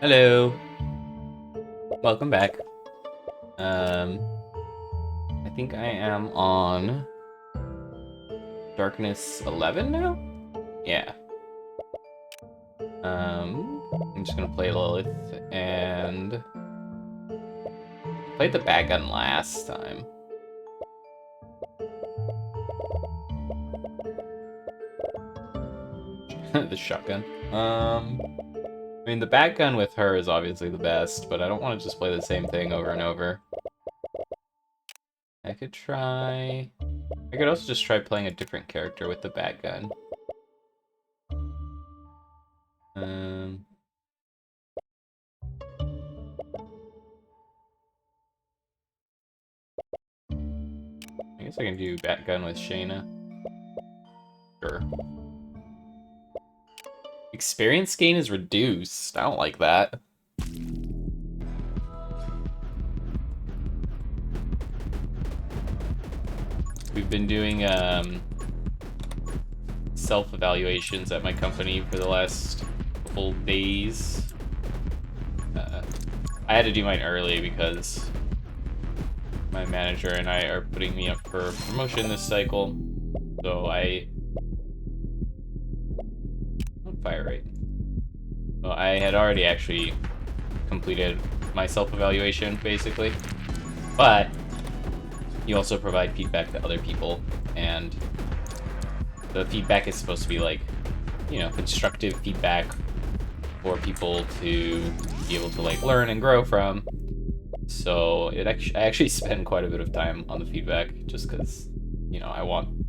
Hello. Welcome back. I think I am on Darkness 11 now? Yeah. I'm just gonna play Lilith and played the Batgun last time. The shotgun. I mean, the Batgun with her is obviously the best, but I don't want to just play the same thing over and over. I could also just try playing a different character with the Batgun. I guess I can do Batgun with Shana. Sure. Experience gain is reduced. I don't like that. We've been doing self-evaluations at my company for the last couple days. I had to do mine early because my manager and I are putting me up for promotion this cycle. So fire rate. Well, I had already actually completed my self-evaluation, basically. But you also provide feedback to other people, and the feedback is supposed to be like, you know, constructive feedback for people to be able to like learn and grow from. So I actually spend quite a bit of time on the feedback just because, you know, I want to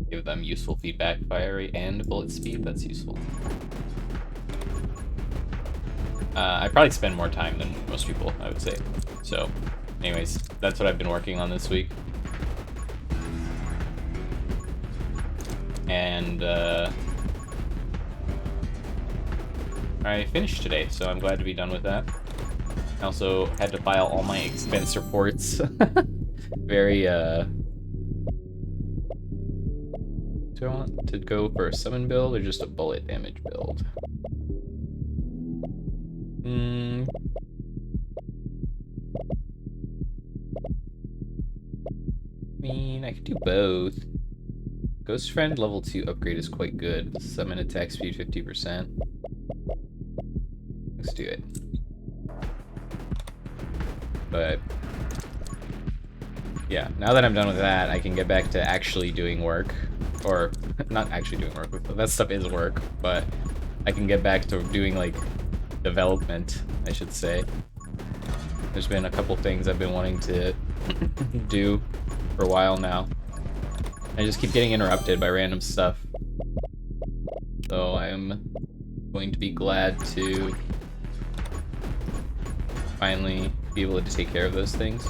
give them useful feedback. Fire rate and bullet speed, that's useful. I probably spend more time than most people, I would say. So anyways, that's what I've been working on this week. And I finished today, so I'm glad to be done with that. I also had to file all my expense reports. Very, do I want to go for a summon build or just a bullet damage build? I mean, I could do both. Ghost Friend level 2 upgrade is quite good. Summon attack speed 50%. Let's do it. But yeah, now that I'm done with that, I can get back to actually doing work. Or, not actually doing work, that stuff is work, but I can get back to doing, like, development, I should say. There's been a couple things I've been wanting to do for a while now. I just keep getting interrupted by random stuff. So I'm going to be glad to finally be able to take care of those things.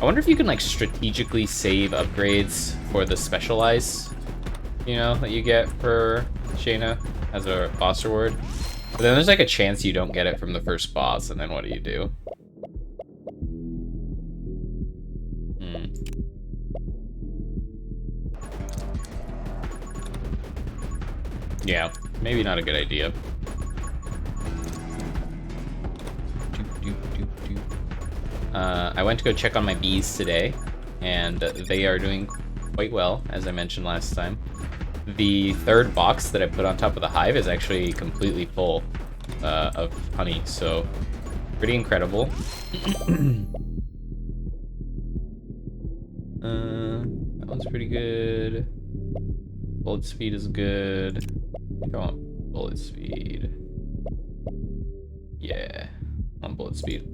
I wonder if you can like strategically save upgrades for the specialize, you know, that you get for Shana as a boss reward. But then there's like a chance you don't get it from the first boss, and then what do you do? Yeah, maybe not a good idea. I went to go check on my bees today, and they are doing quite well, as I mentioned last time. The third box that I put on top of the hive is actually completely full of honey, so pretty incredible. That one's pretty good. Bullet speed is good. I think I want bullet speed. Yeah, I want bullet speed.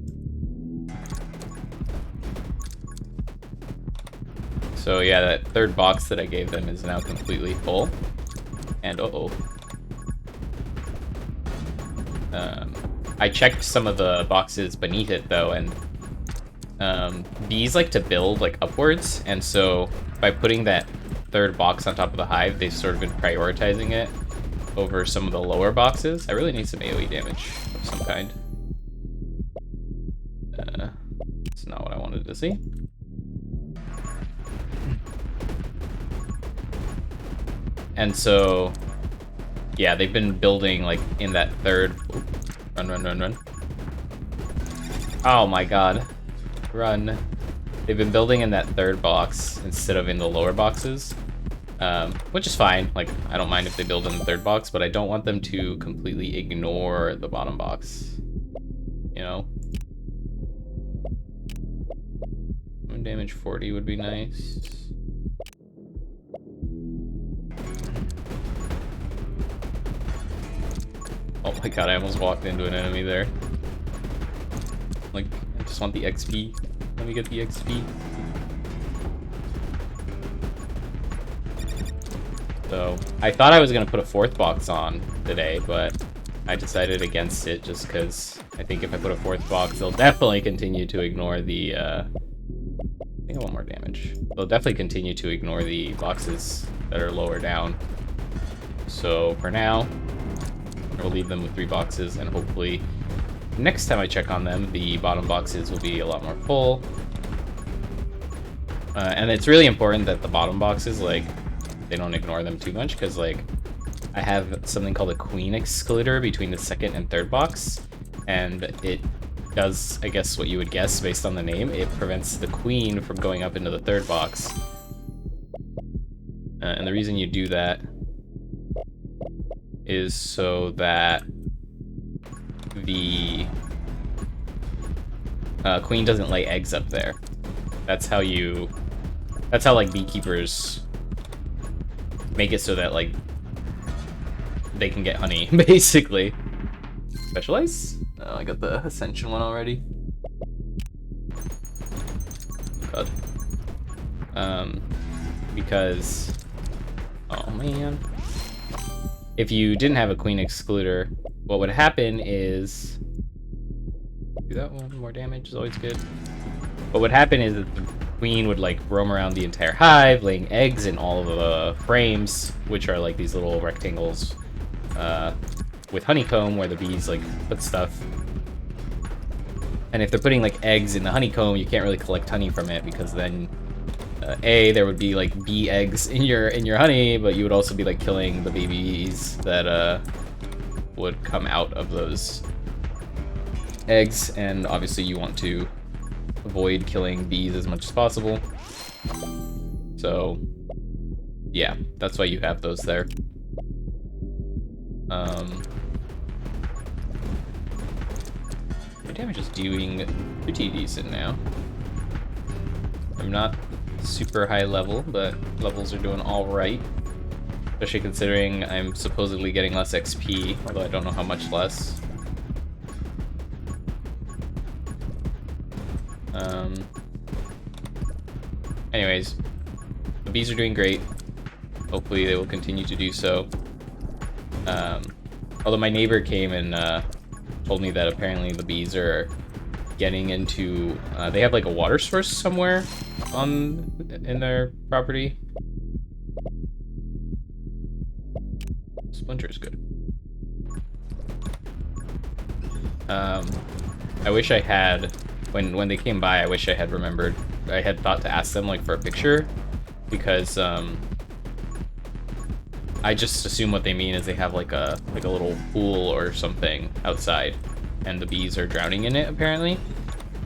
So yeah, that third box that I gave them is now completely full. And I checked some of the boxes beneath it though, and bees like to build like upwards, and so by putting that third box on top of the hive, they've sort of been prioritizing it over some of the lower boxes. I really need some AoE damage of some kind. It's not what I wanted to see. And so, yeah, they've been building, like, in that third... Ooh, run, run, run, run. Oh my god. Run. They've been building in that third box instead of in the lower boxes. Which is fine. Like, I don't mind if they build in the third box, but I don't want them to completely ignore the bottom box. You know? Damage 40 would be nice. Oh my god, I almost walked into an enemy there. Like, I just want the XP. Let me get the XP. So, I thought I was going to put a fourth box on today, but I decided against it just because I think if I put a fourth box, they'll definitely continue to ignore the, I think I want more damage. They'll definitely continue to ignore the boxes that are lower down. So, for now, we'll leave them with 3 boxes, and hopefully next time I check on them, the bottom boxes will be a lot more full. And it's really important that the bottom boxes, like, they don't ignore them too much, because, like, I have something called a queen excluder between the second and third box, and it does, I guess, what you would guess based on the name. It prevents the queen from going up into the third box. And the reason you do that is so that the queen doesn't lay eggs up there. That's how like beekeepers make it so that like they can get honey, basically. Specialize? Oh, I got the Ascension one already. God. Because, oh man. If you didn't have a queen excluder, what would happen is... Do that one, more damage is always good. What would happen is that the queen would like roam around the entire hive, laying eggs in all of the frames, which are like these little rectangles with honeycomb where the bees like put stuff. And if they're putting like eggs in the honeycomb, you can't really collect honey from it, because then there would be like bee eggs in your honey, but you would also be like killing the babies that would come out of those eggs, and obviously you want to avoid killing bees as much as possible. So yeah, that's why you have those there. My damage is doing pretty decent now. I'm not super high level, but levels are doing all right. Especially considering I'm supposedly getting less XP, although I don't know how much less. Anyways, the bees are doing great. Hopefully they will continue to do so. Although my neighbor came and told me that apparently the bees are getting into... they have like a water source somewhere in their property. Splinter is good. I wish I had... When they came by, I wish I had remembered. I had thought to ask them like for a picture, because I just assume what they mean is they have like a little pool or something outside, and the bees are drowning in it apparently.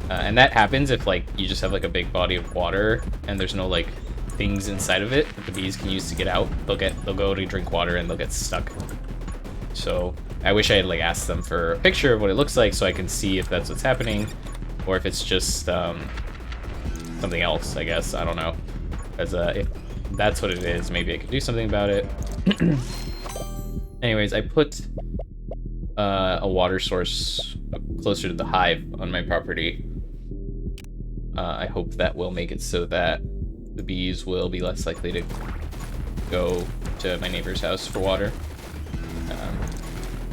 And that happens if like you just have like a big body of water and there's no like things inside of it that the bees can use to get out. They'll go to drink water and they'll get stuck. So I wish I had like asked them for a picture of what it looks like so I can see if that's what's happening, or if it's just something else, I guess. I don't know. As if that's what it is, maybe I could do something about it. Anyways, I put a water source closer to the hive on my property. I hope that will make it so that the bees will be less likely to go to my neighbor's house for water.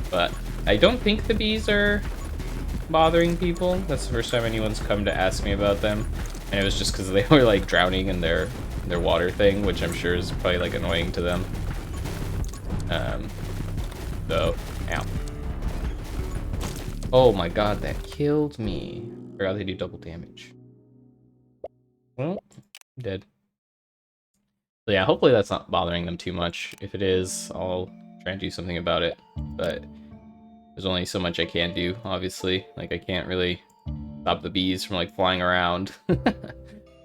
But I don't think the bees are bothering people. That's the first time anyone's come to ask me about them, and it was just because they were like drowning in their water thing, which I'm sure is probably like annoying to them. So, ow. Oh my god, that killed me. Forgot they do double damage. Well, dead. So yeah, hopefully that's not bothering them too much. If it is, I'll try and do something about it, but there's only so much I can do, obviously. Like, I can't really stop the bees from, like, flying around.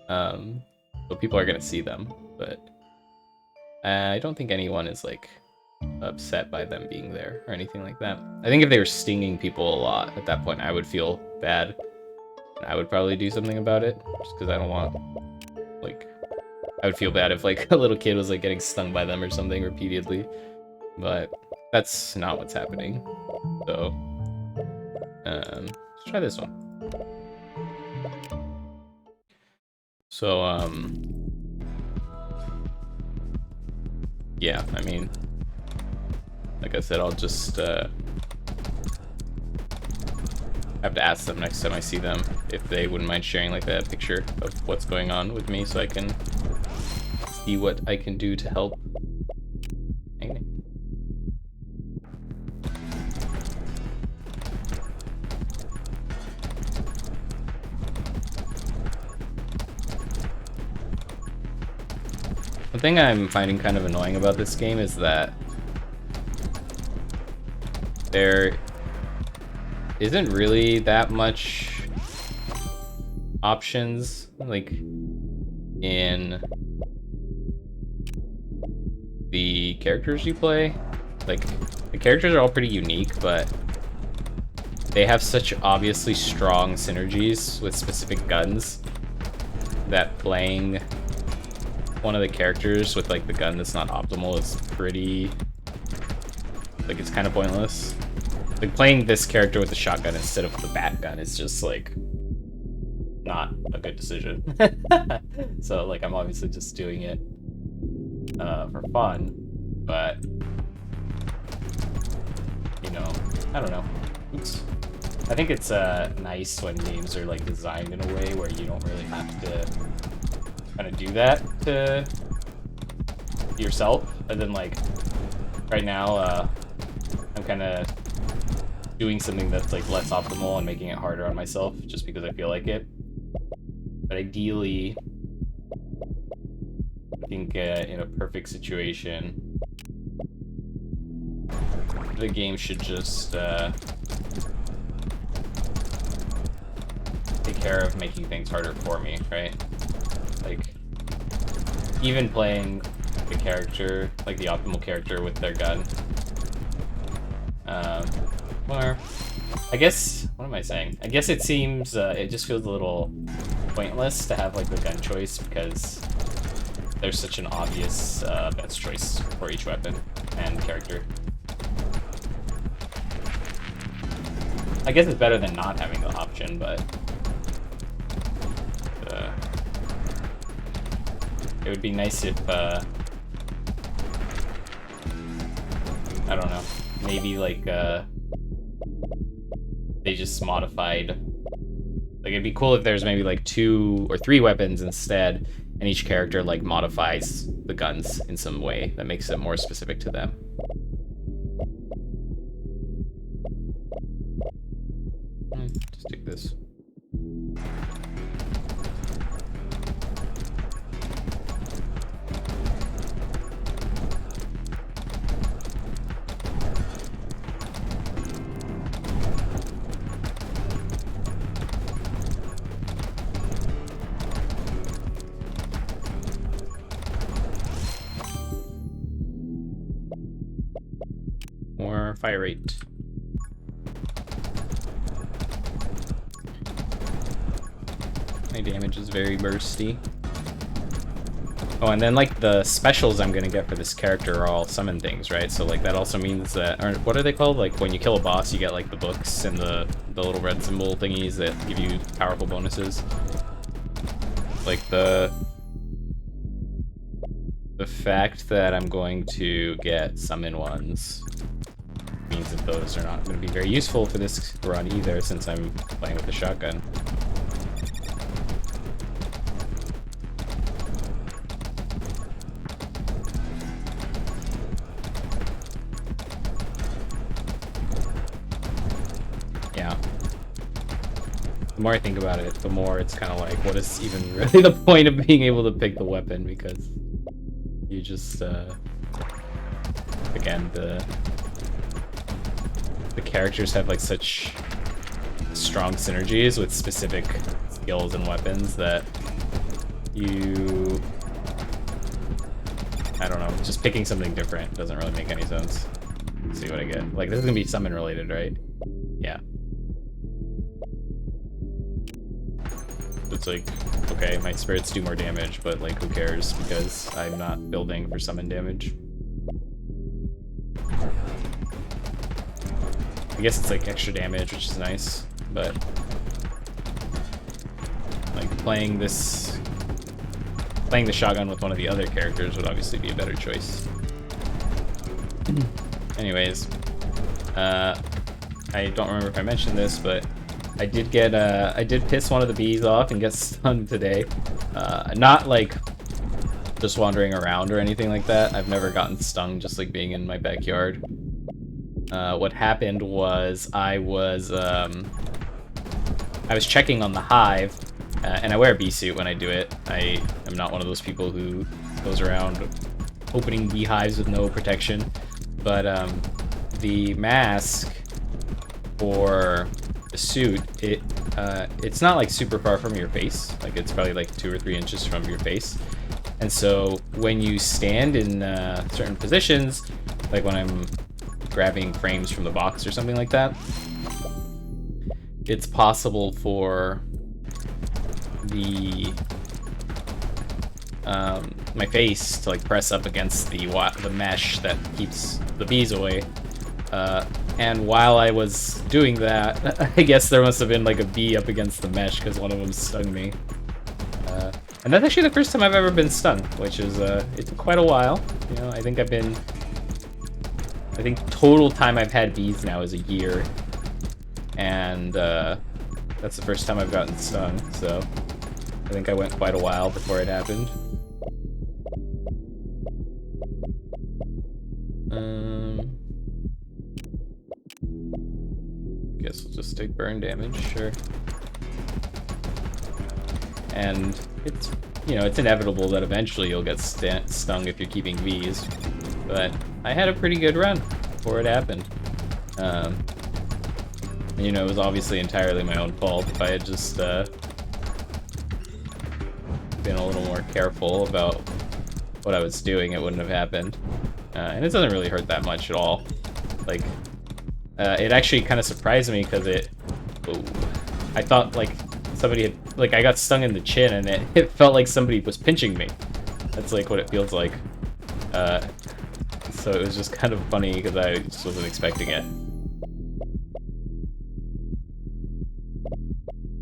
So people are gonna see them, but I don't think anyone is, like, upset by them being there or anything like that. I think if they were stinging people a lot at that point, I would feel bad. I would probably do something about it, just because I don't want, like, I would feel bad if, like, a little kid was, like, getting stung by them or something repeatedly, but that's not what's happening. So, let's try this one. So, yeah, I mean, like I said, I'll just, have to ask them next time I see them if they wouldn't mind sharing, like, a picture of what's going on with me so I can see what I can do to help. One thing I'm finding kind of annoying about this game is that there isn't really that much options, like, in the characters you play. Like, the characters are all pretty unique, but they have such obviously strong synergies with specific guns that playing one of the characters with, like, the gun that's not optimal is pretty, like, it's kind of pointless. Like, playing this character with the shotgun instead of the bat gun is just, like, not a good decision. So, like, I'm obviously just doing it for fun, but, you know, I don't know. Oops. I think it's nice when games are, like, designed in a way where you don't really have to kind of do that to yourself. And then, like, right now, I'm kind of doing something that's, like, less optimal and making it harder on myself just because I feel like it. But ideally, I think in a perfect situation, the game should just take care of making things harder for me, right? Like, even playing the character, like the optimal character with their gun, or I guess, what am I saying? I guess it seems, it just feels a little pointless to have, like, the gun choice because there's such an obvious best choice for each weapon and character. I guess it's better than not having the option, but it would be nice if, I don't know, maybe, like, they just modified, like, it'd be cool if there's maybe, like, 2 or 3 weapons instead, and each character, like, modifies the guns in some way that makes it more specific to them. Just take this. More fire rate. My damage is very bursty. Oh, and then, like, the specials I'm gonna get for this character are all summon things, right? So, like, that also means that, or what are they called? Like, when you kill a boss, you get, like, the books and the little red symbol thingies that give you powerful bonuses. Like, the fact that I'm going to get summon ones means that those are not going to be very useful for this run either, since I'm playing with the shotgun. Yeah. The more I think about it, the more it's kind of like, what is even really the point of being able to pick the weapon, because you just, again, the characters have like such strong synergies with specific skills and weapons that I don't know, just picking something different doesn't really make any sense. Let's see what I get. Like, this is gonna be summon related, right? Yeah. It's like, okay, my spirits do more damage, but like, who cares? Because I'm not building for summon damage. I guess it's like extra damage, which is nice, but like playing the shotgun with one of the other characters would obviously be a better choice. Anyways, I don't remember if I mentioned this, but I did piss one of the bees off and get stung today. Not like just wandering around or anything like that. I've never gotten stung just like being in my backyard. What happened was I was checking on the hive, and I wear a bee suit when I do it. I am not one of those people who goes around opening beehives with no protection. But the mask for the suit, it's not like super far from your face. Like, it's probably like 2 or 3 inches from your face. And so when you stand in certain positions, like when I'm grabbing frames from the box or something like that, it's possible for the my face to like press up against the mesh that keeps the bees away. And while I was doing that, I guess there must have been like a bee up against the mesh because one of them stung me. And that's actually the first time I've ever been stung, which is it took quite a while. You know, I think total time I've had bees now is a year, and that's the first time I've gotten stung. So I think I went quite a while before it happened. Guess we'll just take burn damage, sure. And it's, you know, it's inevitable that eventually you'll get stung if you're keeping bees. But I had a pretty good run before it happened. You know, it was obviously entirely my own fault. If I had just been a little more careful about what I was doing, it wouldn't have happened. And it doesn't really hurt that much at all. Like, it actually kind of surprised me because I thought like somebody had, like, I got stung in the chin and it felt like somebody was pinching me. That's like what it feels like. So it was just kind of funny because I just wasn't expecting it.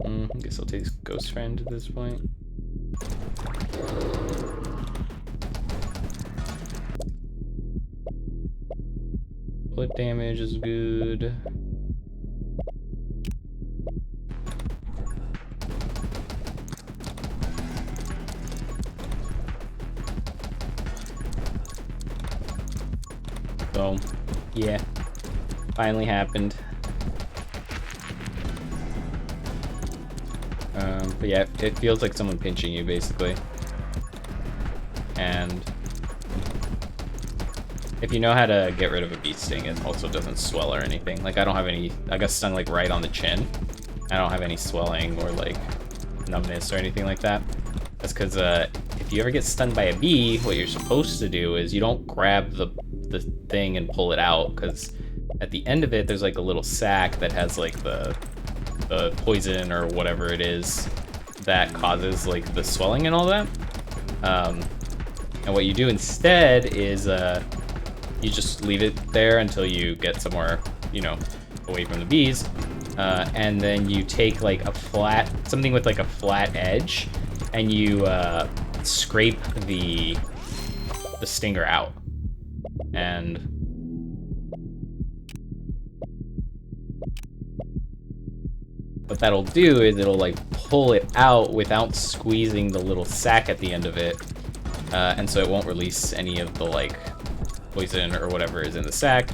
I guess I'll take Ghost Friend at this point. Bullet damage is good. So, yeah, finally happened. But yeah, it feels like someone pinching you, basically. And if you know how to get rid of a bee sting, it also doesn't swell or anything. Like, I don't have any, I got stung like right on the chin. I don't have any swelling or like numbness or anything like that. That's because if you ever get stung by a bee, what you're supposed to do is you don't grab the thing and pull it out, because at the end of it there's like a little sac that has like the poison or whatever it is that causes like the swelling and all that. And what you do instead is you just leave it there until you get somewhere, you know, away from the bees, and then you take like something with like a flat edge, and you scrape the stinger out. And what that'll do is it'll like pull it out without squeezing the little sac at the end of it, and so it won't release any of the like poison or whatever is in the sac,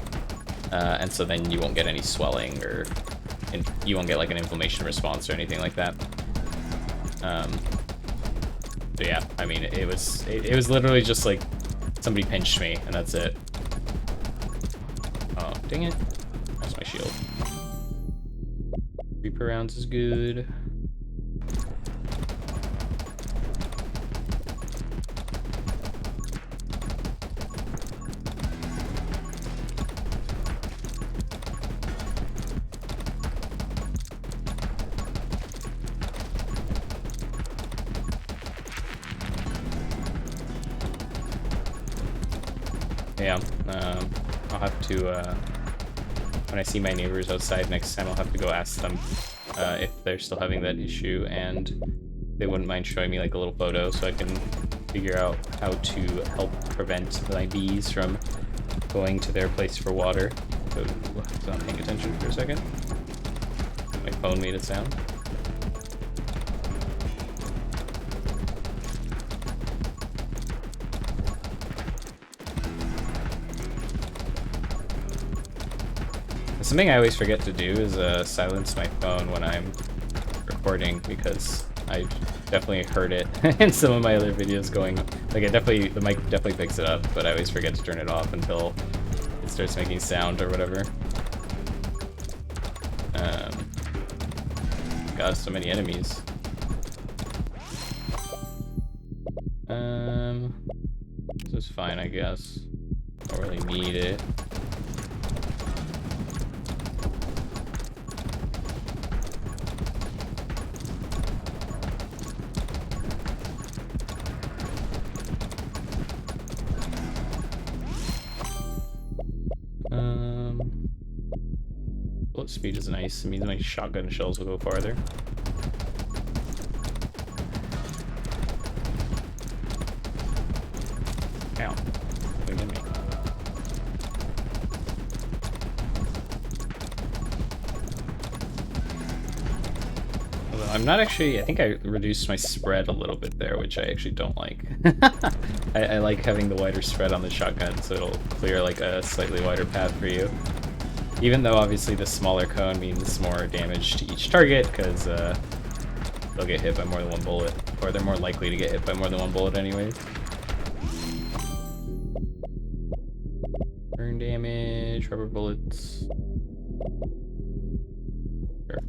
and so then you won't get any swelling or you won't get like an inflammation response or anything like that. So yeah, I mean, it was literally just like somebody pinched me and that's it. Dang it. Lost my shield. Reaper rounds is good. Yeah, I'll have to, when I see my neighbors outside next time, I'll have to go ask them if they're still having that issue, and they wouldn't mind showing me like a little photo so I can figure out how to help prevent my bees from going to their place for water. So, I'm not paying attention for a second. My phone made a sound. Something I always forget to do is silence my phone when I'm recording, because I definitely heard it in some of my other videos going, like the mic definitely picks it up, but I always forget to turn it off until it starts making sound or whatever. God, so many enemies. This is fine, I guess. Don't really need it. Bullet speed is nice. It means my shotgun shells will go farther. Ow. Don't hit me. Although I'm not actually... I think I reduced my spread a little bit there, which I actually don't like. I like having the wider spread on the shotgun, so it'll clear like a slightly wider path for you. Even though obviously the smaller cone means more damage to each target, because they'll get hit by more than one bullet, or they're more likely to get hit by more than one bullet anyways. Burn damage, rubber bullets. Sure.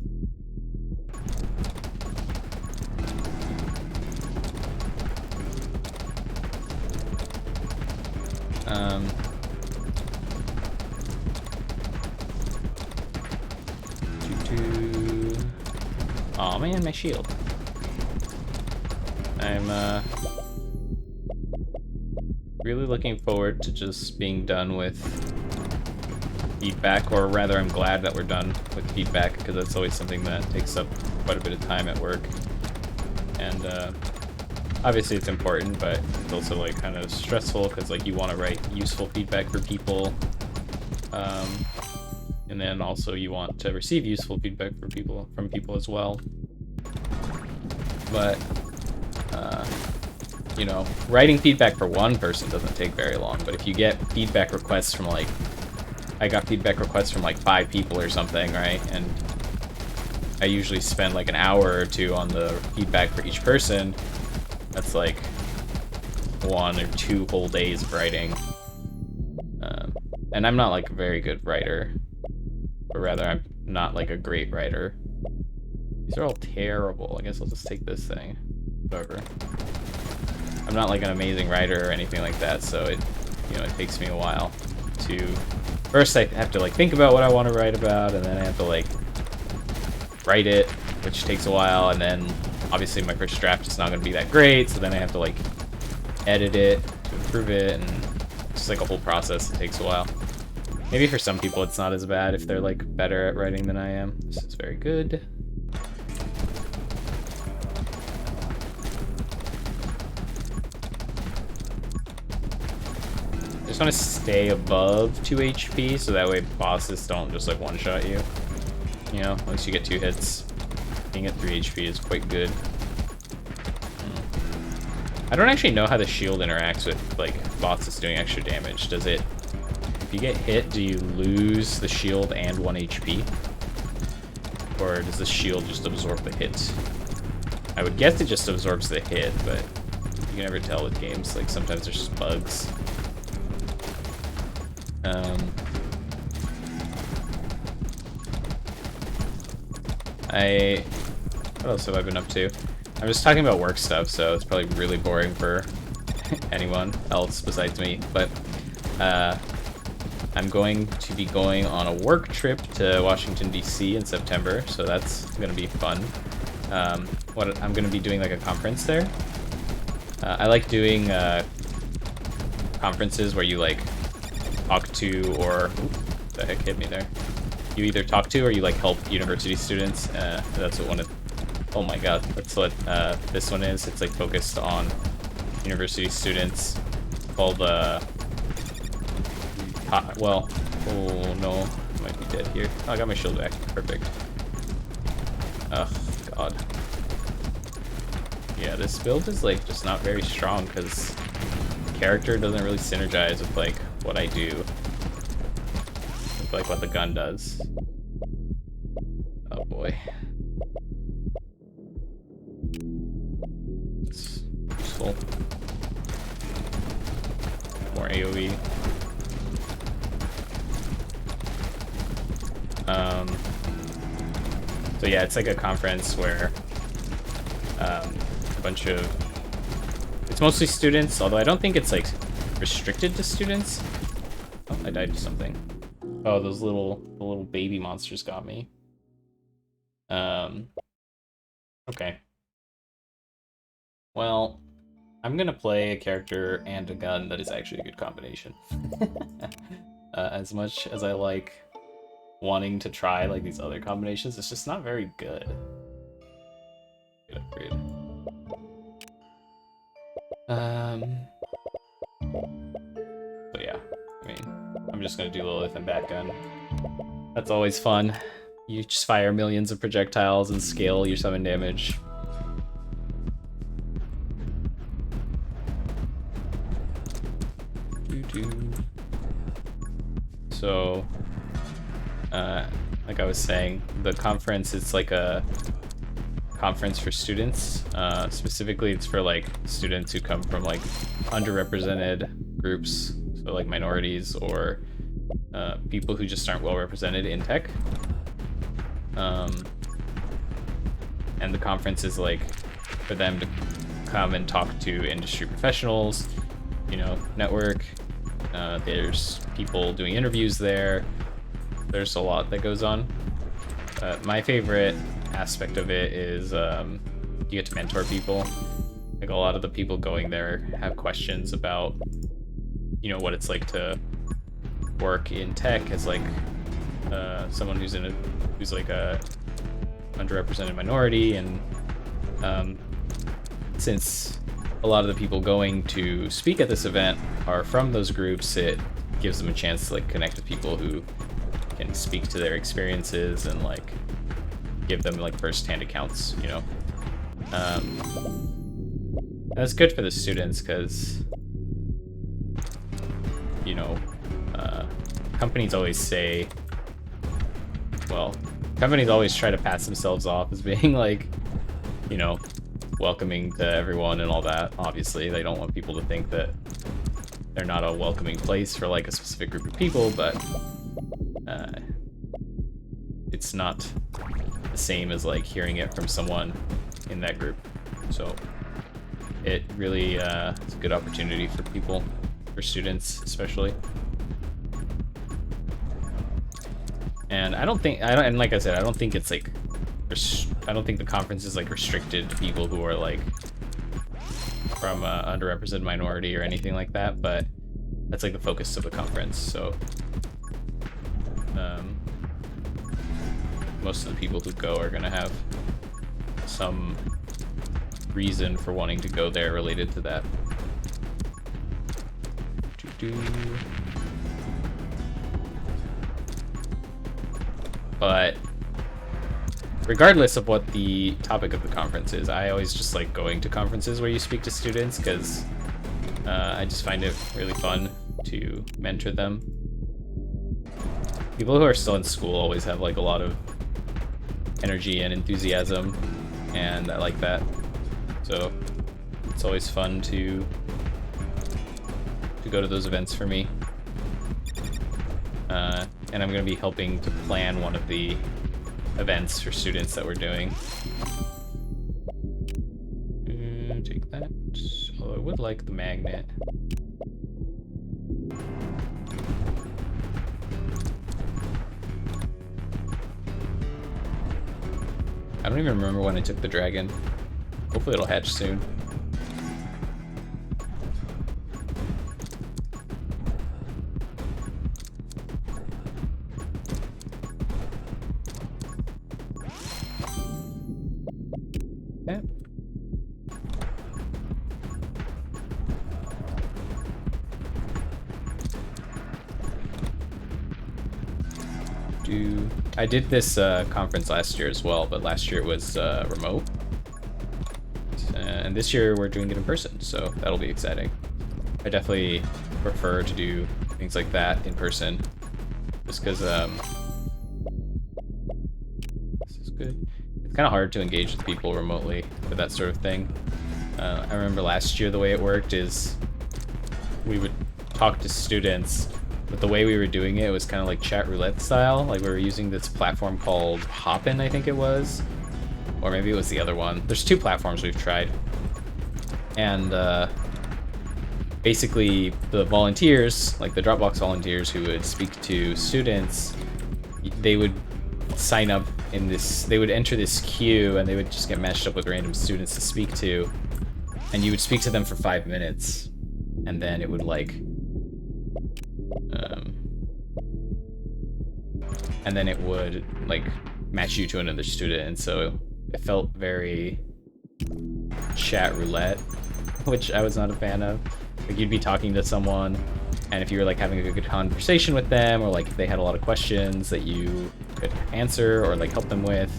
Aw, man, my shield. I'm really looking forward to just being done with feedback, or rather I'm glad that we're done with feedback, because that's always something that takes up quite a bit of time at work. And obviously it's important, but it's also like kind of stressful, because like you want to write useful feedback for people. And then also you want to receive useful feedback from people as well. But you know, writing feedback for one person doesn't take very long. But if you get feedback requests from like, I got feedback requests from like 5 people or something, right? And I usually spend like an hour or 2 on the feedback for each person. That's like 1 or 2 whole days of writing. And I'm not like a very good writer. Or rather, I'm not like a great writer. These are all terrible. I guess I'll just take this thing. Whatever. I'm not like an amazing writer or anything like that, so it, you know, it takes me a while to... First, I have to like think about what I want to write about, and then I have to like write it, which takes a while, and then obviously my first draft is not going to be that great, so then I have to like edit it to improve it, and it's just like a whole process. It takes a while. Maybe for some people it's not as bad if they're like better at writing than I am. This is very good. I just want to stay above 2 HP so that way bosses don't just like one-shot you. You know, once you get 2 hits, being at 3 HP is quite good. I don't actually know how the shield interacts with like bosses doing extra damage. Does it... If you get hit, do you lose the shield and 1 HP? Or does the shield just absorb the hit? I would guess it just absorbs the hit, but you can never tell with games. Like, sometimes there's just bugs. What else have I been up to? I'm just talking about work stuff, so it's probably really boring for anyone else besides me. But I'm going to be going on a work trip to Washington, D.C. in September, so that's going to be fun. I'm going to be doing like a conference there. I like doing conferences where you like talk to, or oops, the heck hit me there. You either talk to or you like help university students. That's what one of, oh my god, that's what this one is. It's like focused on university students, called well, oh no, I might be dead here. Oh, I got my shield back, perfect. Oh god. Yeah, this build is like just not very strong because the character doesn't really synergize with like what I do, with like what the gun does. Oh boy. It's useful. More AoE. So yeah, it's like a conference where a bunch of, it's mostly students, although I don't think it's like restricted to students. Oh, I died to something. Oh, the little baby monsters got me. Okay. Well, I'm gonna play a character and a gun that is actually a good combination. As much as I like wanting to try like these other combinations, it's just not very good. Good upgrade. So yeah, I mean, I'm just gonna do Lilith and Batgun. That's always fun. You just fire millions of projectiles and scale your summon damage. So, like I was saying, the conference is like a conference for students. Specifically, it's for like students who come from like underrepresented groups, so like minorities or people who just aren't well represented in tech. And the conference is like for them to come and talk to industry professionals, you know, network. There's people doing interviews there. There's a lot that goes on. My favorite aspect of it is you get to mentor people. Like a lot of the people going there have questions about, you know, what it's like to work in tech as like someone who's like a underrepresented minority, and since a lot of the people going to speak at this event are from those groups, it gives them a chance to like connect with people who can speak to their experiences and like give them like first-hand accounts, you know. That's good for the students because, you know, companies always say, well, companies always try to pass themselves off as being like, you know, welcoming to everyone and all that. Obviously, they don't want people to think that they're not a welcoming place for like a specific group of people, but it's not the same as like hearing it from someone in that group. So it really is a good opportunity for people, for students especially. And and like I said, I don't think it's like, I don't think the conference is like restricted to people who are like from underrepresented minority or anything like that, but that's like the focus of the conference. So most of the people who go are gonna have some reason for wanting to go there related to that. But regardless of what the topic of the conference is, I always just like going to conferences where you speak to students because I just find it really fun to mentor them. People who are still in school always have like a lot of energy and enthusiasm, and I like that. So it's always fun to go to those events for me. And I'm going to be helping to plan one of the events for students that we're doing. Take that. Although I would like the magnet. I don't even remember when I took the dragon. Hopefully it'll hatch soon. Okay. I did this conference last year as well, but last year it was remote. And this year we're doing it in person, so that'll be exciting. I definitely prefer to do things like that in person, just because this is good. It's kind of hard to engage with people remotely for that sort of thing. I remember last year the way it worked is we would talk to students, but the way we were doing it was kind of like chat roulette style. Like we were using this platform called Hopin, I think it was. Or maybe it was the other one. There's two platforms we've tried. And basically the volunteers, like the Dropbox volunteers who would speak to students, they would sign up in this, they would enter this queue and they would just get matched up with random students to speak to. And you would speak to them for 5 minutes. And then it would like, and then it would like match you to another student. And so it felt very chat roulette, which I was not a fan of. Like you'd be talking to someone, and if you were like having a good conversation with them, or like if they had a lot of questions that you could answer or like help them with,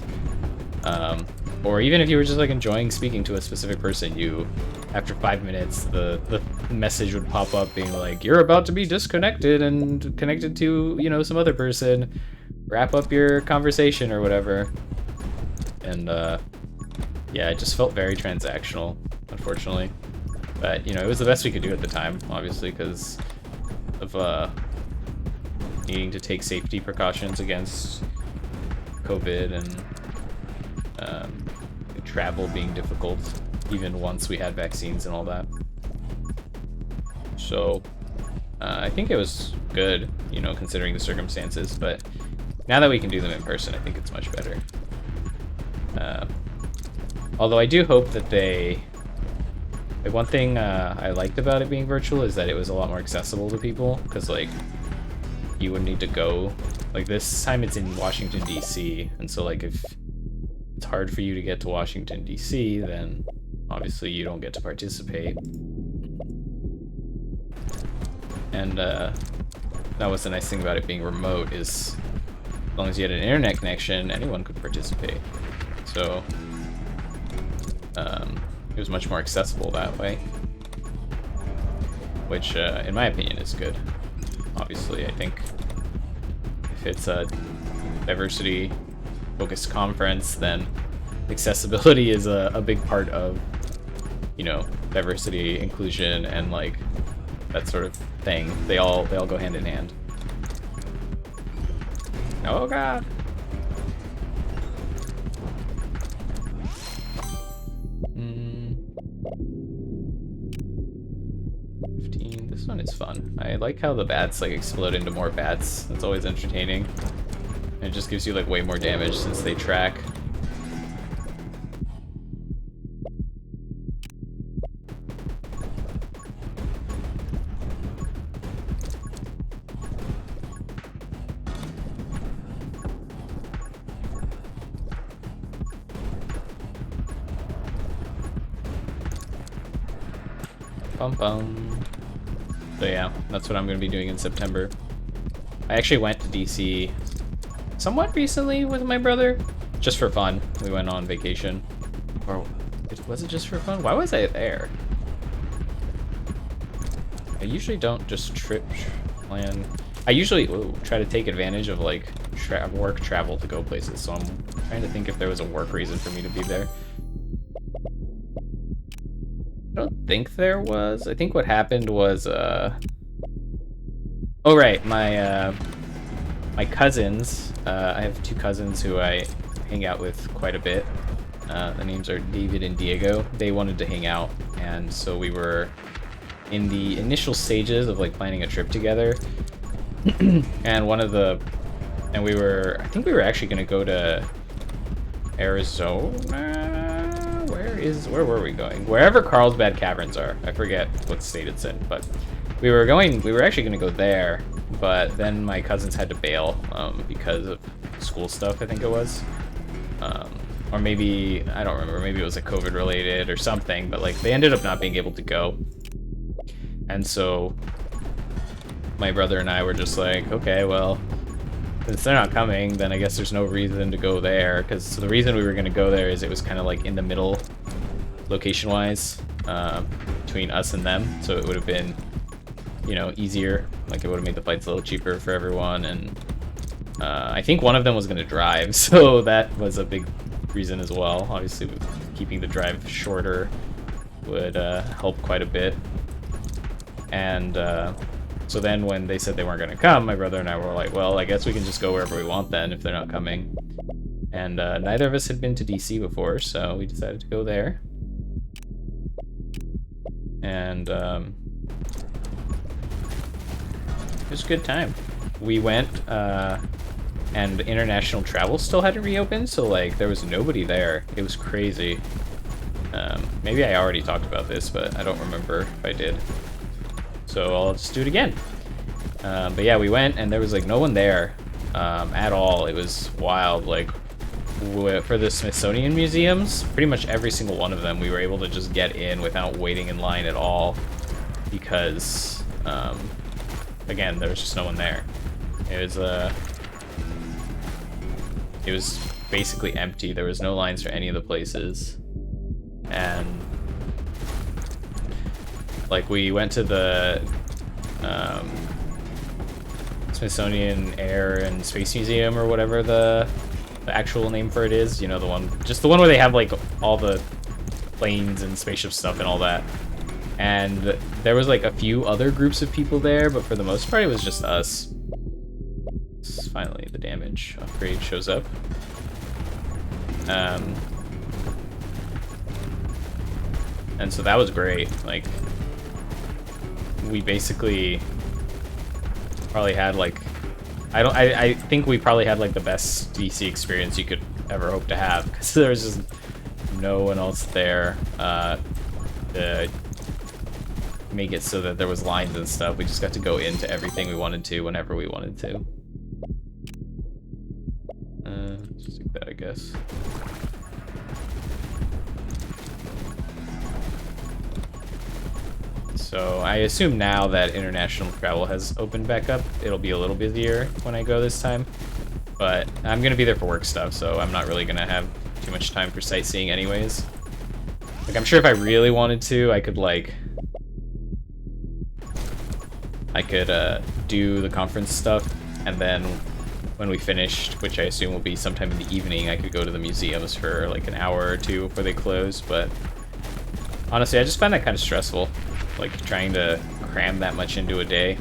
or even if you were just like enjoying speaking to a specific person, you, after 5 minutes, the message would pop up being like, you're about to be disconnected and connected to, you know, some other person. Wrap up your conversation or whatever. And yeah, it just felt very transactional, unfortunately. But, you know, it was the best we could do at the time, obviously, because of needing to take safety precautions against COVID and travel being difficult, even once we had vaccines and all that. So I think it was good, you know, considering the circumstances, but now that we can do them in person, I think it's much better. Although I do hope that like one thing I liked about it being virtual is that it was a lot more accessible to people, because like you wouldn't need to go, like this time it's in Washington DC, and so like if it's hard for you to get to Washington DC, then obviously you don't get to participate. And that was the nice thing about it being remote, is as long as you had an internet connection, anyone could participate. So it was much more accessible that way, which in my opinion is good. Obviously, I think if it's a diversity focused conference, then accessibility is a big part of, you know, diversity, inclusion, and like that sort of thing. They all go hand in hand. Oh god. This one is fun. I like how the bats like explode into more bats. That's always entertaining. And it just gives you like way more damage since they track. Bum bum. So yeah, that's what I'm going to be doing in September. I actually went to DC somewhat recently with my brother, just for fun. We went on vacation. Or was it just for fun? Why was I there? I usually don't just plan. I usually try to take advantage of like work travel to go places, so I'm trying to think if there was a work reason for me to be there. I don't think there was. I think what happened was, oh right, my my cousins, I have 2 cousins who I hang out with quite a bit. The names are David and Diego. They wanted to hang out, and so we were in the initial stages of like planning a trip together. And I think we were actually gonna go to Arizona. Where were we going? Wherever Carlsbad Caverns are. I forget what state it's in, but we were actually gonna go there, but then my cousins had to bail because of school stuff, I think it was. Or maybe, I don't remember, maybe it was like COVID related or something, but like they ended up not being able to go. And so my brother and I were just like, okay, well, since they're not coming, then I guess there's no reason to go there, because the reason we were going to go there is it was kind of like in the middle, location-wise, between us and them, so it would have been, you know, easier. Like, it would have made the flights a little cheaper for everyone, and I think one of them was going to drive, so that was a big reason as well. Obviously, keeping the drive shorter would help quite a bit. And so then when they said they weren't going to come, my brother and I were like, well, I guess we can just go wherever we want then if they're not coming. And neither of us had been to DC before, so we decided to go there. And it was a good time. We went, and international travel still hadn't reopened, so like there was nobody there. It was crazy. Maybe I already talked about this, but I don't remember if I did. So I'll just do it again. But yeah, we went and there was like no one there at all. It was wild. Like for the Smithsonian museums, pretty much every single one of them, we were able to just get in without waiting in line at all because, again, there was just no one there. It was basically empty. There was no lines for any of the places. And like we went to the Smithsonian Air and Space Museum or whatever the actual name for it is, you know, the one where they have like all the planes and spaceship stuff and all that. And there was like a few other groups of people there, but for the most part it was just us. Finally the damage upgrade shows up. And so that was great. Like, we basically probably had like, I think we probably had like the best DC experience you could ever hope to have, because there was just no one else there to make it so that there was lines and stuff. We just got to go into everything we wanted to whenever we wanted to. Just like that, I guess. So I assume now that international travel has opened back up, it'll be a little busier when I go this time. But I'm going to be there for work stuff, so I'm not really going to have too much time for sightseeing anyways. Like, I'm sure if I really wanted to, I could do the conference stuff, and then when we finished, which I assume will be sometime in the evening, I could go to the museums for like an hour or two before they close. But honestly, I just find that kind of stressful, like trying to cram that much into a day.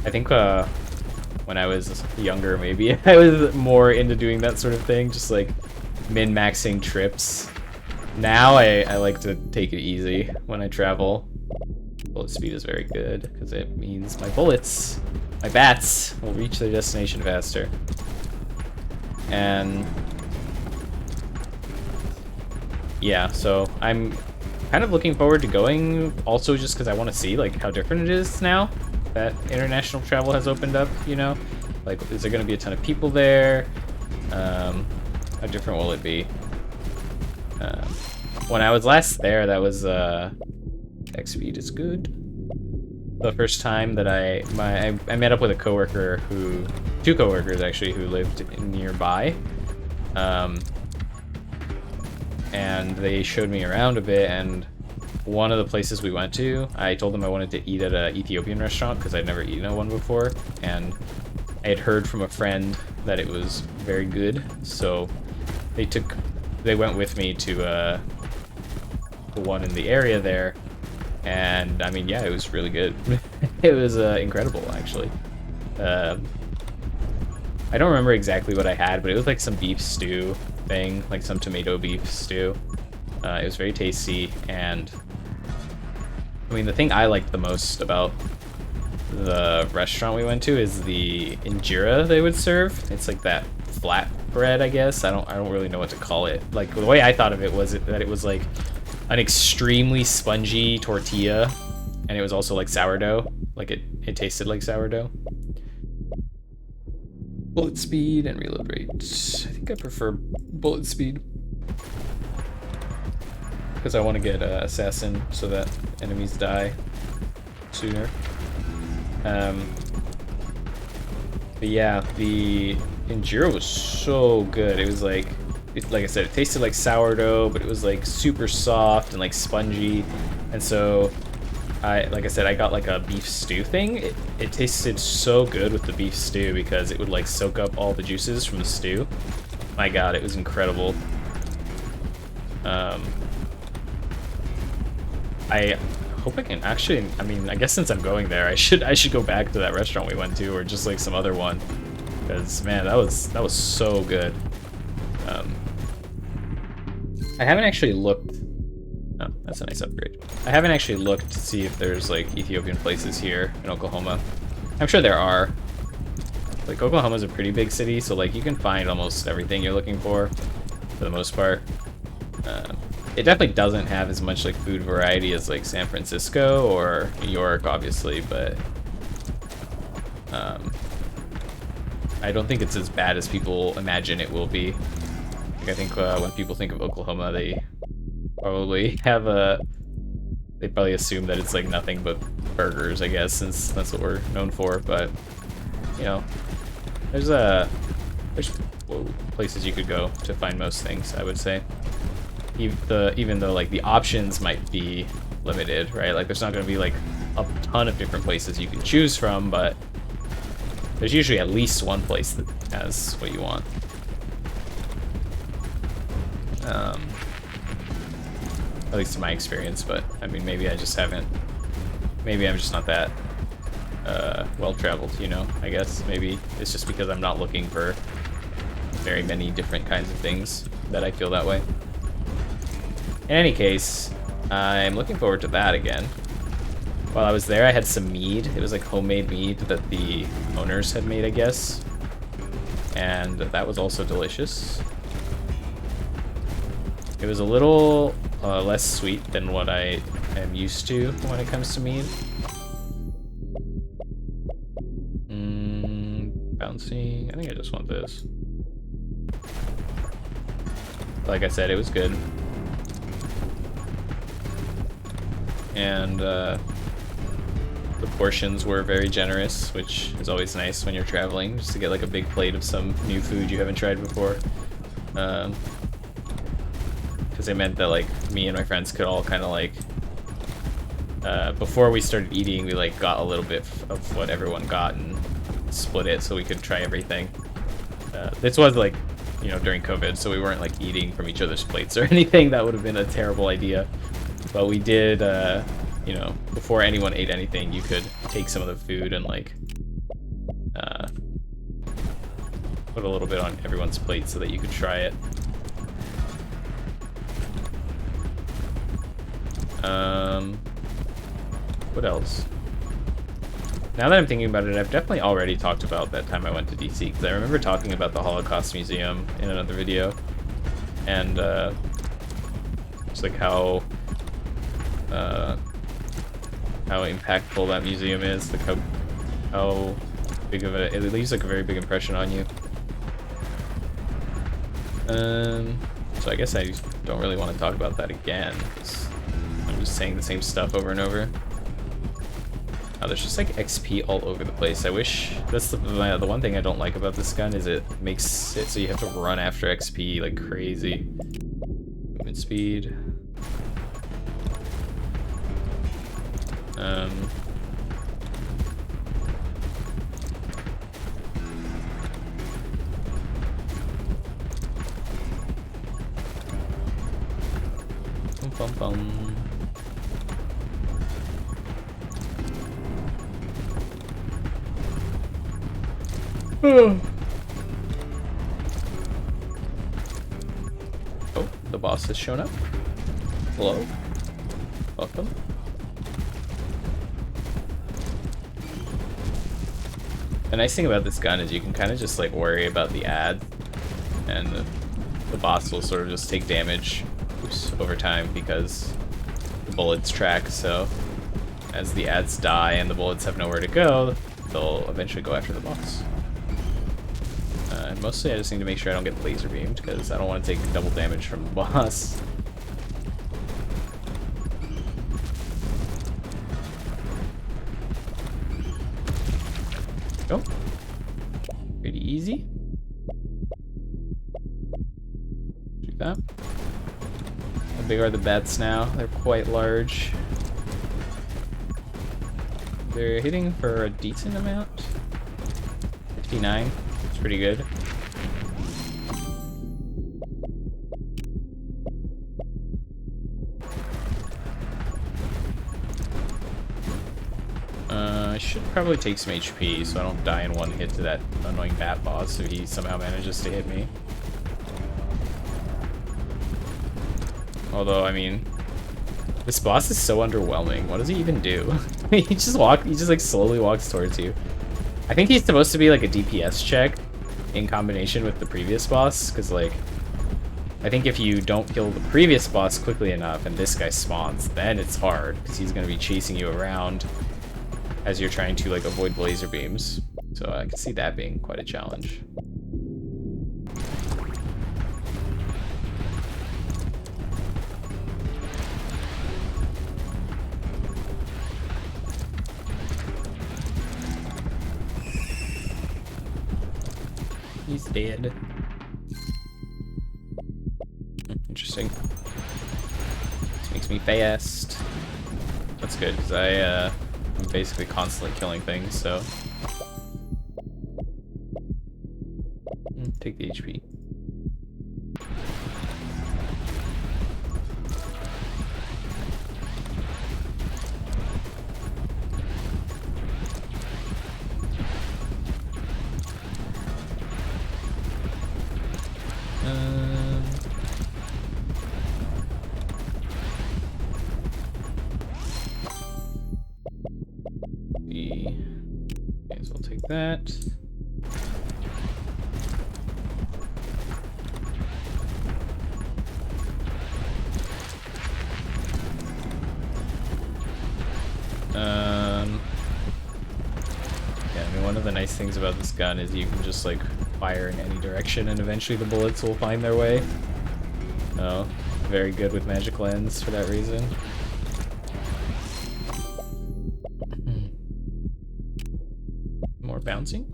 I think when I was younger, maybe I was more into doing that sort of thing, just like min-maxing trips. Now I like to take it easy when I travel. Bullet speed is very good because it means my bats will reach their destination faster. And yeah, so I'm kind of looking forward to going also just because I want to see like how different it is now that international travel has opened up, you know? Like, is there going to be a ton of people there? How different will it be? When I was last there, that was X speed is good. The first time that I met up with a coworker two coworkers actually, who lived nearby, and they showed me around a bit. And one of the places we went to, I told them I wanted to eat at an Ethiopian restaurant because I'd never eaten at one before, and I had heard from a friend that it was very good, so they went with me to the one in the area there. And I mean, yeah, it was really good. It was incredible, actually. I don't remember exactly what I had, but it was like some beef stew thing, like some tomato beef stew. It was very tasty, and I mean, the thing I liked the most about the restaurant we went to is the injera they would serve. It's like that flat bread, I guess. I don't really know what to call it. Like, the way I thought of it was that it was like an extremely spongy tortilla, and it was also like sourdough. Like it tasted like sourdough. Bullet speed and reload rate. I think I prefer bullet speed, because I want to get assassin so that enemies die sooner. But yeah, the injera was so good. It was like, like I said, it tasted like sourdough, but it was like super soft and like spongy. And so like I said, I got like a beef stew thing. It tasted so good with the beef stew because it would like soak up all the juices from the stew. My God, it was incredible. I hope I can actually, I mean, I guess since I'm going there, I should go back to that restaurant we went to, or just like some other one, because man, that was so good. I haven't actually looked. Oh, that's a nice upgrade. I haven't actually looked to see if there's like Ethiopian places here in Oklahoma. I'm sure there are. Like, Oklahoma's a pretty big city, so like you can find almost everything you're looking for the most part. It definitely doesn't have as much like food variety as like San Francisco or New York, obviously, but I don't think it's as bad as people imagine it will be. Like, I think when people think of Oklahoma, they probably they probably assume that it's like nothing but burgers, I guess, since that's what we're known for. But you know, there's places you could go to find most things, I would say. Even though like the options might be limited, right? Like, there's not going to be like a ton of different places you can choose from, but there's usually at least one place that has what you want. At least in my experience, but I mean, maybe I just haven't. Maybe I'm just not that well-traveled, you know? I guess maybe it's just because I'm not looking for very many different kinds of things that I feel that way. In any case, I'm looking forward to that again. While I was there, I had some mead. It was like homemade mead that the owners had made, I guess. And that was also delicious. It was a little less sweet than what I am used to when it comes to mead. Bouncy. I think I just want this. Like I said, it was good. And the portions were very generous, which is always nice when you're traveling, just to get like a big plate of some new food you haven't tried before. Because it meant that like me and my friends could all kind of like, before we started eating, we like got a little bit of what everyone got and split it so we could try everything. This was like, you know, during COVID, so we weren't like eating from each other's plates or anything. That would have been a terrible idea. But we did, you know, before anyone ate anything, you could take some of the food and like put a little bit on everyone's plate so that you could try it. What else? Now that I'm thinking about it, I've definitely already talked about that time I went to DC, because I remember talking about the Holocaust Museum in another video, and it's like how impactful that museum is, like how big of it leaves like a very big impression on you. So I guess I don't really want to talk about that again. I'm just saying the same stuff over and over. Oh, there's just like XP all over the place. I wish, that's the one thing I don't like about this gun, is it makes it so you have to run after XP like crazy. Movement speed. Bum, bum. the boss has shown up. Hello. Welcome. The nice thing about this gun is you can kind of just like worry about the ad, and the boss will sort of just take damage over time because the bullets track. So as the ads die and the bullets have nowhere to go, they'll eventually go after the boss. And mostly I just need to make sure I don't get laser beamed because I don't want to take double damage from the boss. Go. Pretty easy. Do that. How big are the bats now? They're quite large. They're hitting for a decent amount. 59. It's pretty good. I should probably take some HP so I don't die in one hit to that annoying bat boss if he somehow manages to hit me. Although, I mean, this boss is so underwhelming. What does he even do? he just like slowly walks towards you. I think he's supposed to be like a DPS check in combination with the previous boss, because like, I think if you don't kill the previous boss quickly enough and this guy spawns, then it's hard, because he's going to be chasing you around as you're trying to like avoid laser beams. So I can see that being quite a challenge. He's dead. Interesting. This makes me fast. That's good, because I'm basically constantly killing things, so... Take the HP. Okay, so we'll take that. Yeah, I mean, one of the nice things about this gun is you can just like fire in any direction and eventually the bullets will find their way. Oh, very good with magic lens for that reason. More bouncing.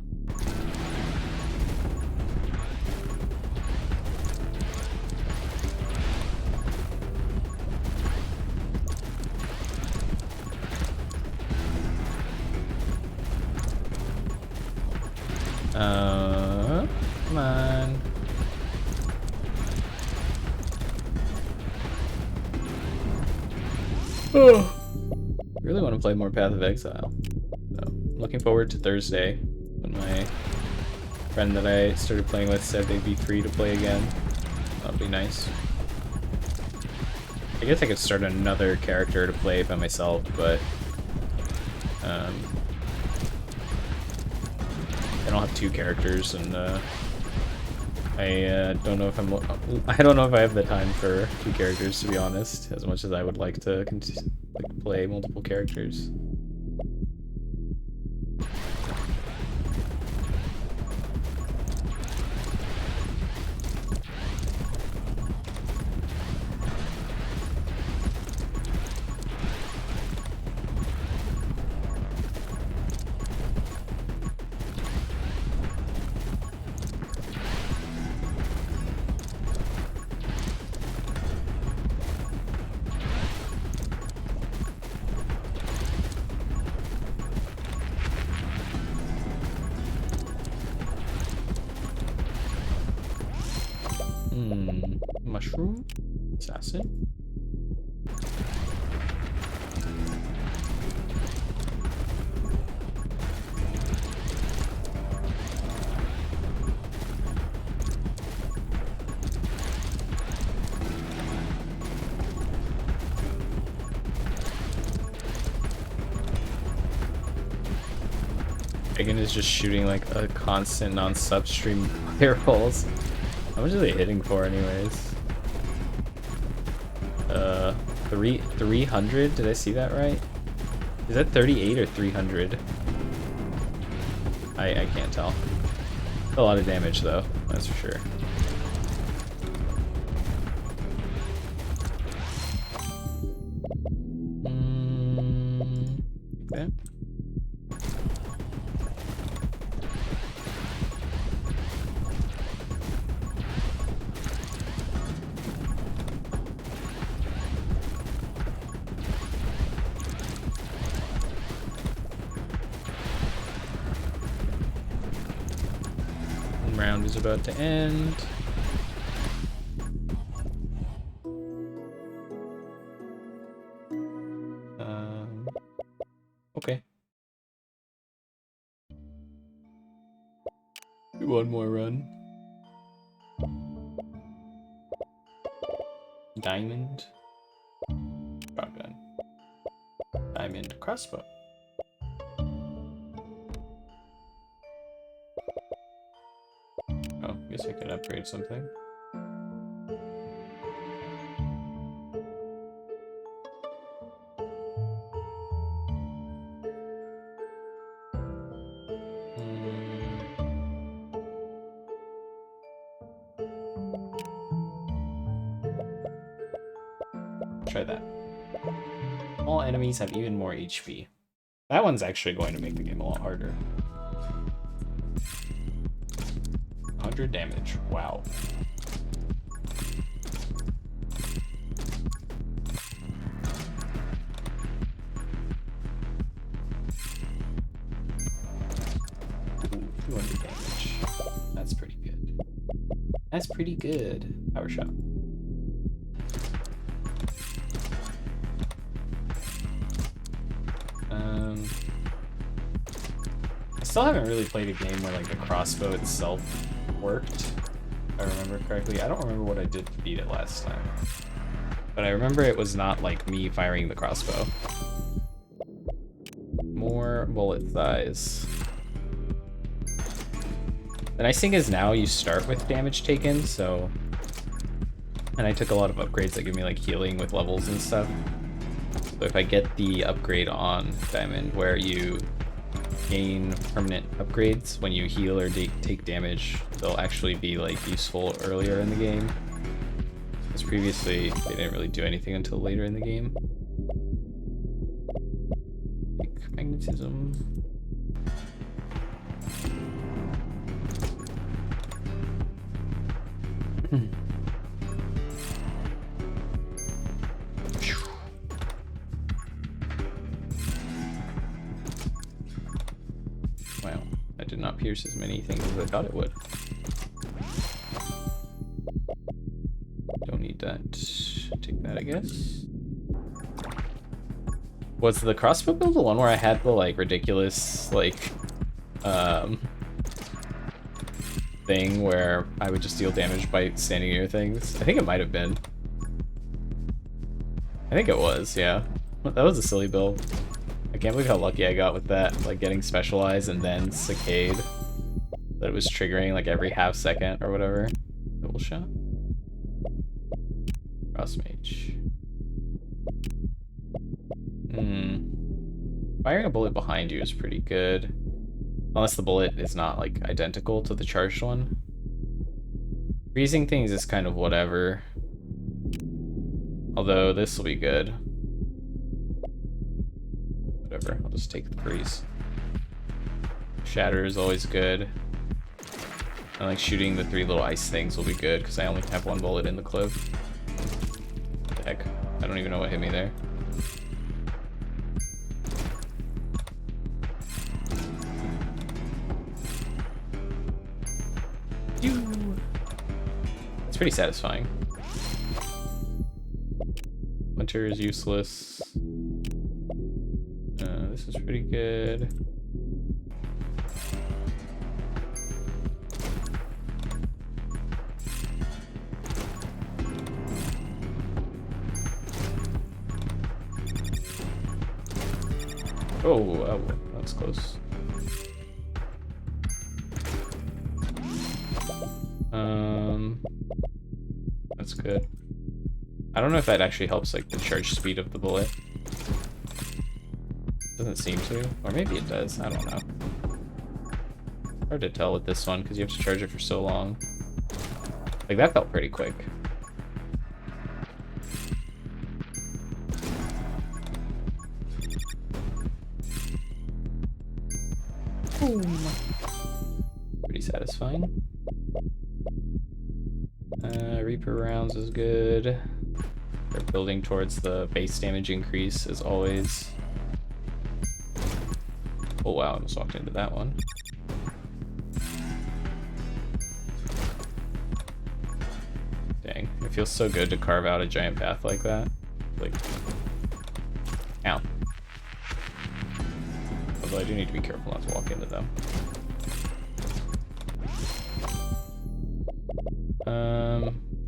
Come on. Oh. Really want to play more Path of Exile. So, looking forward to Thursday when my friend that I started playing with said they'd be free to play again. That'll be nice. I guess I could start another character to play by myself, but I don't have two characters, and I don't know if I don't know if I have the time for two characters, to be honest. As much as I would like to play multiple characters. Mushroom? Assassin? Dragon is just shooting like a constant non-substream fireballs. How much are they hitting for anyways? 300? Did I see that right? Is that 38 or 300? I can't tell. A lot of damage though, that's for sure. Okay. Round is about to end. Okay. One more run. Diamond. Shotgun. Diamond crossbow. Oh, guess I could upgrade something. Try that. All enemies have even more HP. That one's actually going to make the game a lot harder. 100 damage. Wow. Ooh, 200 damage. That's pretty good. That's pretty good. Power shot. I still haven't really played a game where like the crossbow itself worked, if I remember correctly. I don't remember what I did to beat it last time, but I remember it was not like me firing the crossbow. More bullet size. The nice thing is now you start with damage taken, so... And I took a lot of upgrades that give me like healing with levels and stuff. So if I get the upgrade on Diamond where you gain permanent upgrades when you heal or take damage, they'll actually be like useful earlier in the game. Because previously they didn't really do anything until later in the game. Like magnetism. Wow, that did not pierce as many things as I thought it would. Don't need that. Take that, I guess. Was the crossbow build the one where I had the like ridiculous like thing where I would just deal damage by standing near things? I think it might have been. I think it was, yeah. That was a silly build. I can't believe how lucky I got with that, like getting specialized and then Saccade. That it was triggering like every half second or whatever. Double shot. Cross mage. Firing a bullet behind you is pretty good. Unless the bullet is not like identical to the charged one. Freezing things is kind of whatever. Although this will be good. Whatever, I'll just take the freeze. Shatter is always good. And like shooting the 3 little ice things will be good because I only have 1 bullet in the clip. What the heck? I don't even know what hit me there. It's pretty satisfying. Winter is useless. This is pretty good. Oh, that was close. That's good. I don't know if that actually helps like the charge speed of the bullet. Doesn't seem to, or maybe it does. I don't know. Hard to tell with this one because you have to charge it for so long. Like that felt pretty quick. Boom. Pretty satisfying. Reaper rounds is good. They're building towards the base damage increase as always. Oh wow, I almost walked into that one. Dang, it feels so good to carve out a giant path like that. Like, ow. Although I do need to be careful not to walk into them.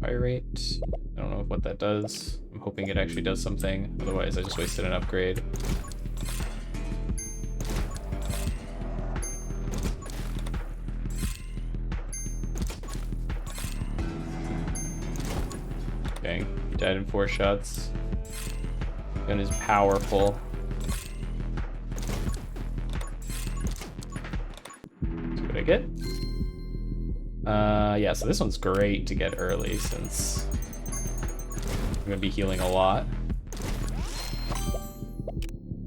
Fire rate. I don't know what that does. I'm hoping it actually does something. Otherwise, I just wasted an upgrade. Dang, he died in 4 shots. Gun is powerful. So what I get? Yeah, so this one's great to get early since I'm gonna be healing a lot.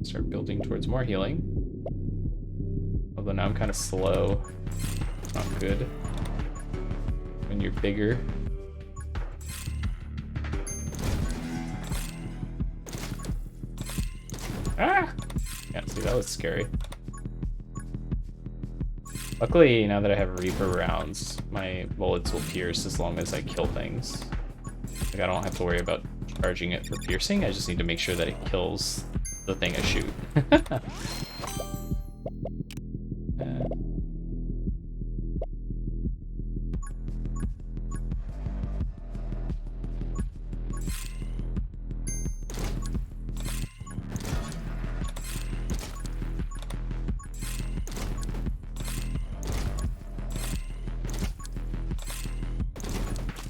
Start building towards more healing. Although now I'm kind of slow. Not good. When you're bigger. Ah! Yeah, see, that was scary. Luckily, now that I have Reaper rounds, my bullets will pierce as long as I kill things. Like, I don't have to worry about charging it for piercing, I just need to make sure that it kills the thing I shoot.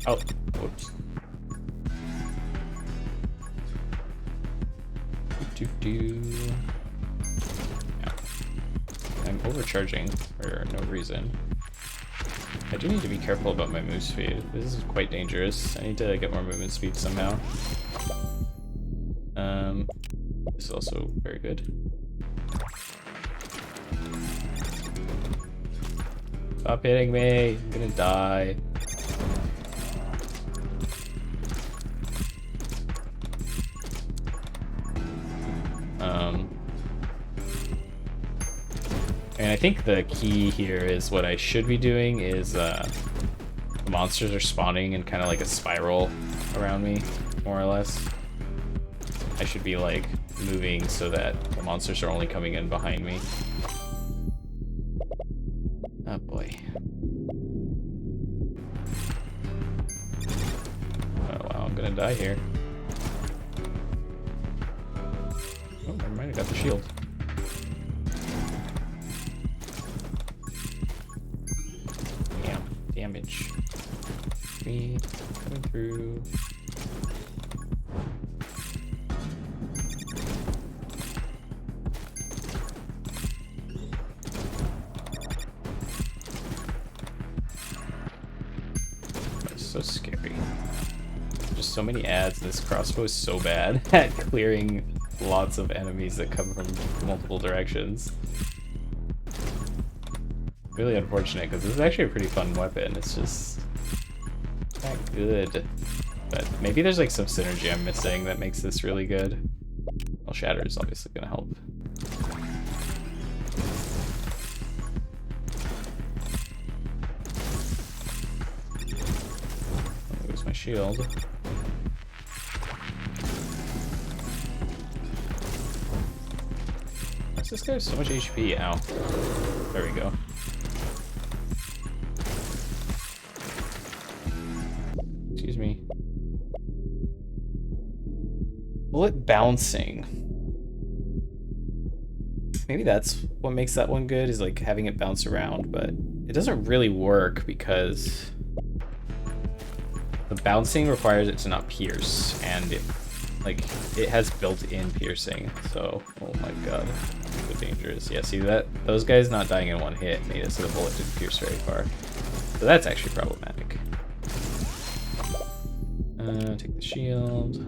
Oh, whoops. Yeah. I'm overcharging for no reason. I do need to be careful about my move speed. This is quite dangerous. I need to get more movement speed somehow. This is also very good. Stop hitting me! I'm gonna die. And I think the key here is what I should be doing is the monsters are spawning in kind of like a spiral around me, more or less. I should be like moving so that the monsters are only coming in behind me. Oh boy. Oh wow, I'm gonna die here. Oh, never mind, I got the shield. Damage. Me coming through. That's so scary. Just so many ads. This crossbow is so bad at clearing lots of enemies that come from multiple directions. Really unfortunate because this is actually a pretty fun weapon. It's just not good. But maybe there's like some synergy I'm missing that makes this really good. Well, Shatter is obviously gonna help. I'll lose my shield. Why's this guy have so much HP? Ow. There we go. Excuse me. Bullet bouncing. Maybe that's what makes that one good, is like having it bounce around, but it doesn't really work because The bouncing requires it to not pierce, and it has built-in piercing. So, oh my god, so dangerous. Yeah, see that? Those guys not dying in one hit made it so the bullet didn't pierce very far. So that's actually problematic. Take the shield.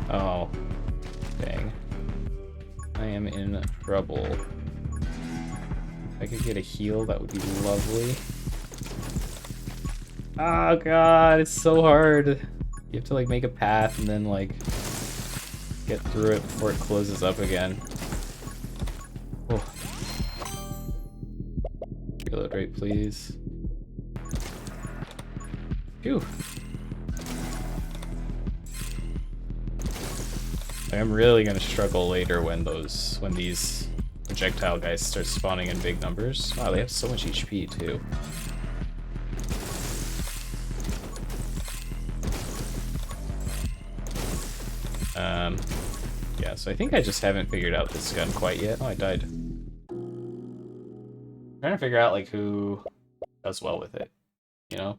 Oh, dang. I am in trouble. If I could get a heal, that would be lovely. Oh god, it's so hard. You have to like make a path and then like get through it before it closes up again. Oh. Reload rate, please. Phew. I'm really gonna struggle later when these projectile guys start spawning in big numbers. Wow, they have so much HP too. Yeah, so I think I just haven't figured out this gun quite yet. Oh, I died. I'm trying to figure out like who does well with it, you know?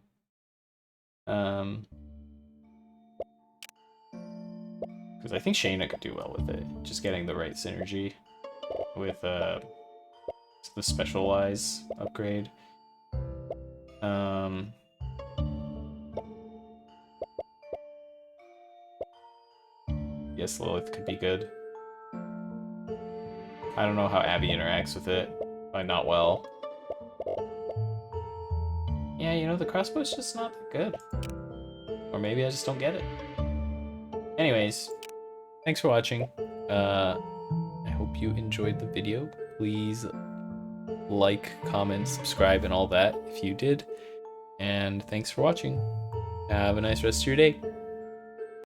Because I think Shana could do well with it. Just getting the right synergy with the specialize upgrade. Yes, Lilith could be good. I don't know how Abby interacts with it. Probably not well. Yeah, you know, the crossbow's just not that good. Or maybe I just don't get it. Anyways, thanks for watching. I hope you enjoyed the video. Please like, comment, subscribe, and all that if you did. And thanks for watching. Have a nice rest of your day.